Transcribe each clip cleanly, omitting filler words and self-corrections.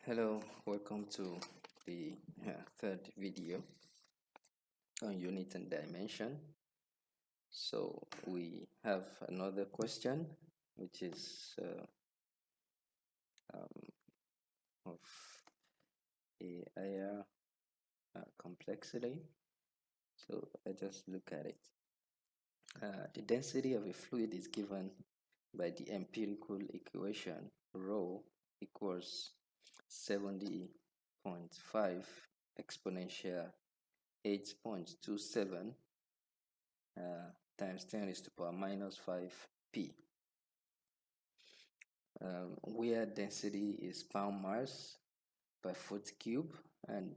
Hello, welcome to the third video on unit and dimension. So we have another question which is of a higher complexity. So let's just look at it. The density of a fluid is given by the empirical equation rho equals 70.5 exponential 8.27 times 10 raised to the power minus 5 p, where density is pound mass per foot cube and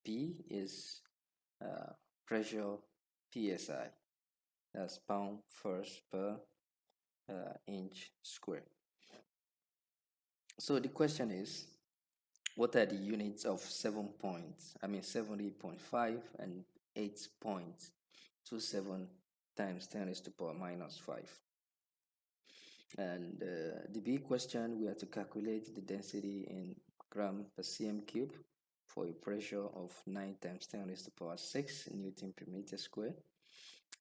p is pressure psi, that's pound force per inch square. So the question is, what are the units of 70.5 and 8.27 times 10 raised to the power minus 5? And the big question, we have to calculate the density in gram per cm cube for a pressure of 9 times 10 raised to the power 6 Newton per meter square.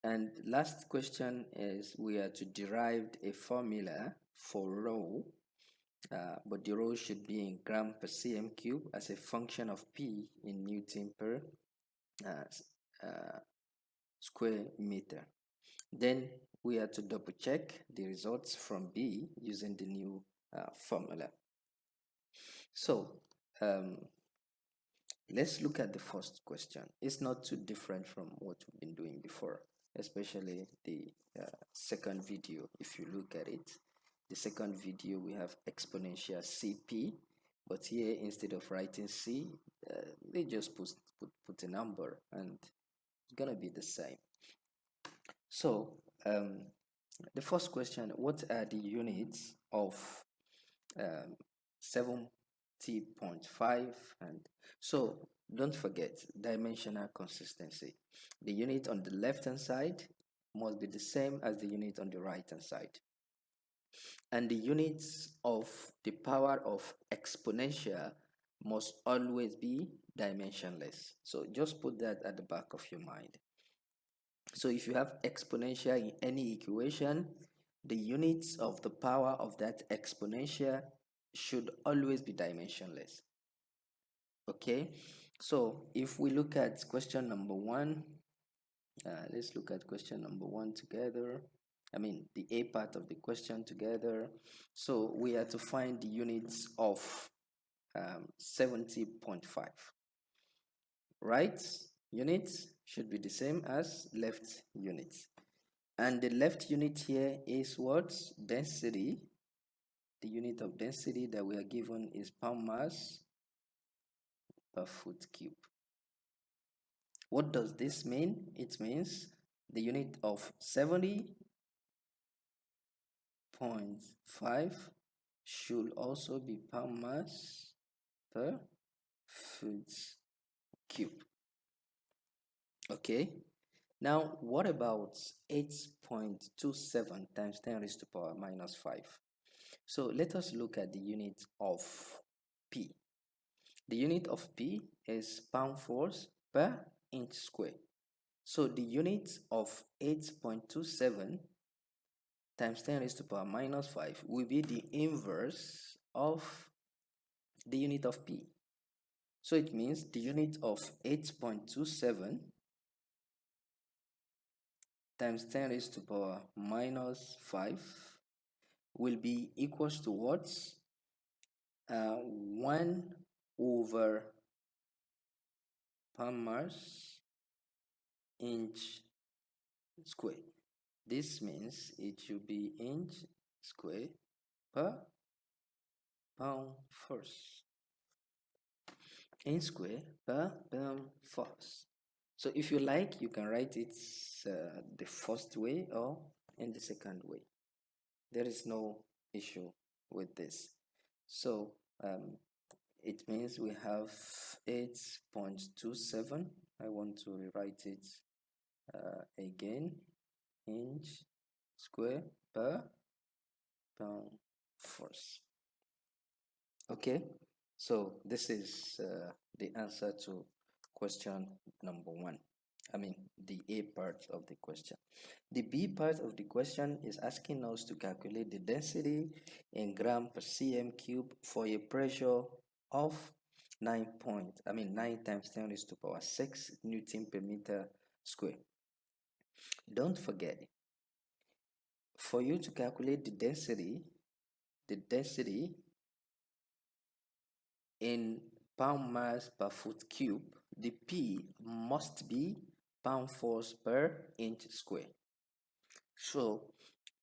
And last question is, we are to derive a formula for rho, but the rho should be in gram per cm cube as a function of p in Newton per square meter. Then we have to double check the results from B using the new formula. So let's look at the first question. It's not too different from what we've been doing before, especially the second video. If you look at it, the second video we have exponential CP, but here instead of writing C, they just put a number and it's gonna be the same. So the first question, what are the units of 70.5? And so don't forget dimensional consistency. The unit on the left hand side must be the same as the unit on the right hand side, and the units of the power of exponential must always be dimensionless. So just put that at the back of your mind. So if you have exponential in any equation, the units of the power of that exponential should always be dimensionless. Okay, so if we look at question number one, let's look at question number one together. I mean the A part of the question together. So we have to find the units of 70.5. Right units should be the same as left units. And the left unit here is what? Density. The unit of density that we are given is pound mass per foot cube. What does this mean? It means the unit of 70.5 should also be pound mass per foot cube. Okay. Now, what about 8.27 times 10 raised to the power minus 5? So let us look at the unit of P. The unit of P is pound force per inch square. So the unit of 8.27 times 10 raised to the power minus 5 will be the inverse of the unit of P. So it means the unit of 8.27 times 10 raised to the power minus 5 will be equals to what? 1 over pound mass inch square. This means it should be inch square per pound force. Inch square per pound force. So if you like, you can write it the first way or in the second way. There is no issue with this. So it means we have 8.27. I want to rewrite it again. Inch square per pound force. Okay, So this is the answer to question number 1. I mean, the A part of the question. The B part of the question is asking us to calculate the density in gram per cm cube for a pressure of 9 times 10 raised to power 6 Newton per meter square. Don't forget, for you to calculate the density in pound mass per foot cube, the P must be pound force per inch square. So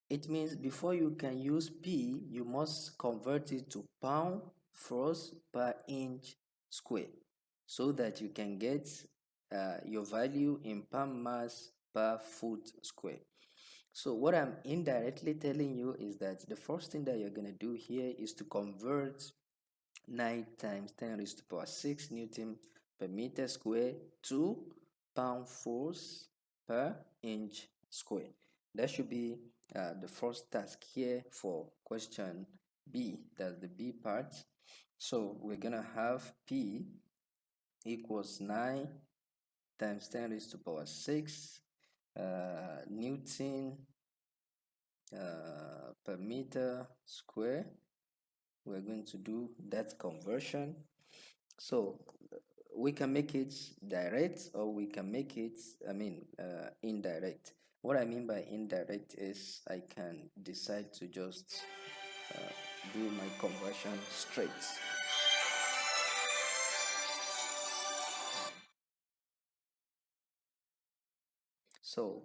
it means before you can use P, you must convert it to pound force per inch square so that you can get your value in pound mass per foot square. So what I'm indirectly telling you is that the first thing that you're going to do here is to convert 9 times 10 raised to power 6 Newton per meter square to pound force per inch square. That should be the first task here for question B. That's the B part. So we're going to have P equals 9 times 10 raised to power 6 Newton per meter square. We're going to do that conversion. So we can make it direct or we can make it indirect. What I mean by indirect is I can decide to just do my conversion straight. So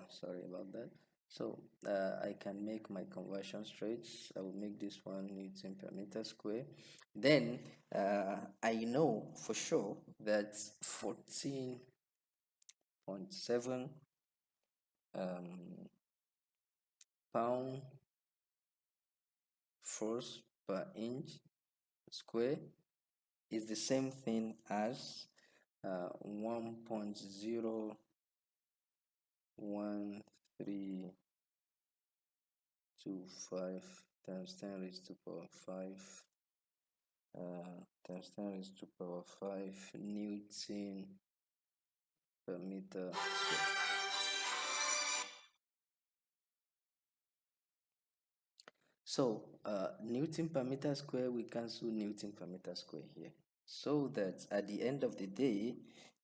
sorry about that. So I can make my conversion straight. I will make this one Newton per meter square. Then I know for sure that 14.7 pound force per inch square is the same thing as 1.01325 times 10 raised to power 5 times 10 raised to power 5 Newton per meter square. So Newton per meter square, we cancel Newton per meter square here, so that at the end of the day,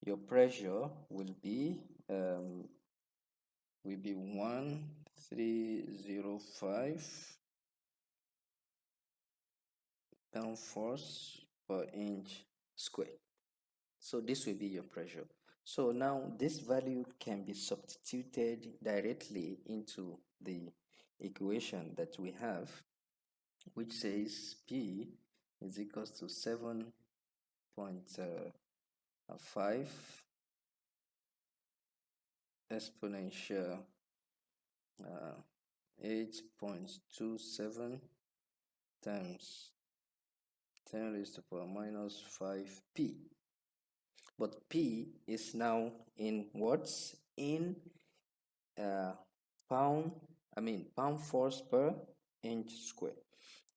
your pressure will be 1305 pound force per inch square. So this will be your pressure. So now this value can be substituted directly into the equation that we have, which says P is equals to 7.5 exponential 8.27 times 10 raised to power minus 5p. But p is now in watts, in pound force per inch square.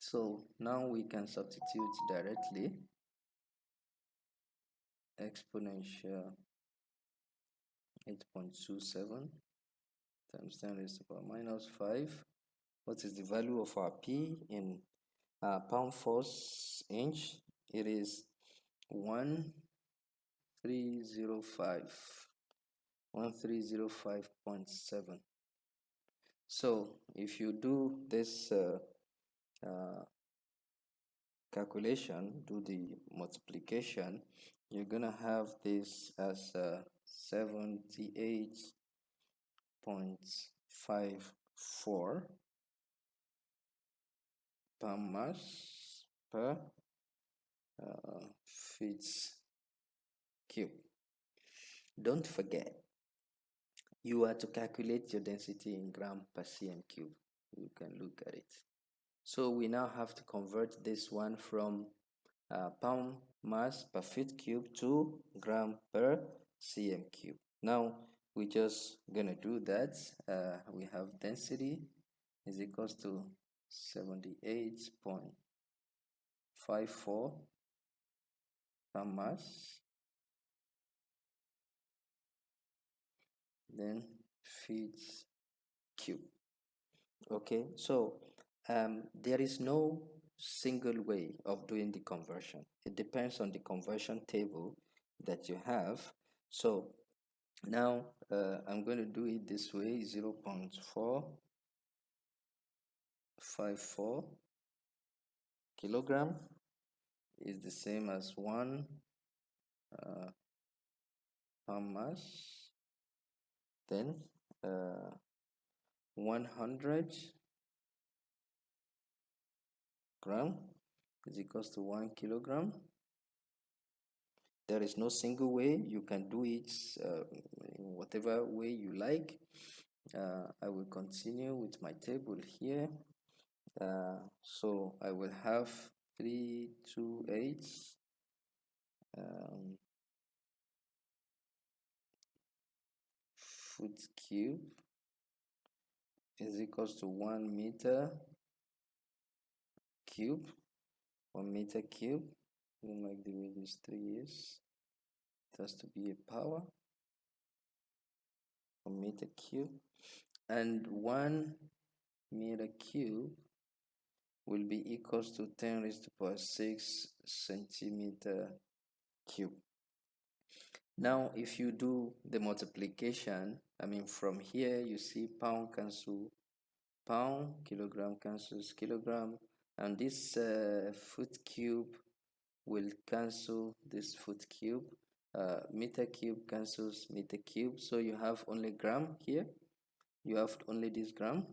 So now we can substitute directly exponential 8.27 times 10 raised to power minus 5. What is the value of our p in pound force inch? It is 1305.7. So if you do this calculation, do the multiplication, you're gonna have this as 78.54 pound mass per feet cube. Don't forget, you are to calculate your density in gram per cm cube. You can look at it. So we now have to convert this one from pound mass per feet cube to gram per cm cube. Now we just gonna do that. We have density is equals to 78.54 mass, then feet cube. Okay, so there is no single way of doing the conversion. It depends on the conversion table that you have. So now I'm going to do it this way. 0.454 kilogram is the same as 1 pound mass. Then 100 gram is equals to 1 kilogram. There is no single way. You can do it in whatever way you like. I will continue with my table here. So I will have 328 foot cube is equals to 1 meter cube. 1 meter cube. I don't like the way this 3 is. It has to be a power. 1 meter cube. And 1 meter cube will be equals to 10 raised to power 6 centimeter cube. Now, if you do the multiplication, I mean, from here you see pound cancel pound, kilogram cancels kilogram, and this foot cube will cancel this foot cube. Meter cube cancels meter cube, so you have only gram here. You have only this gram,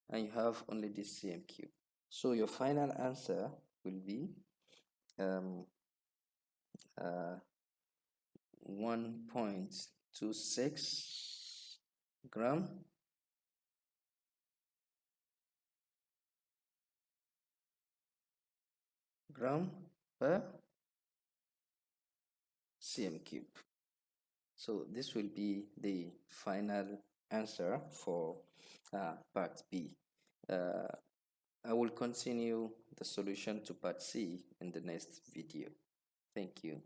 and you have only this cm cube. So your final answer will be 1.26 gram per cm cube. So this will be the final answer for part B. I will continue the solution to part C in the next video. Thank you.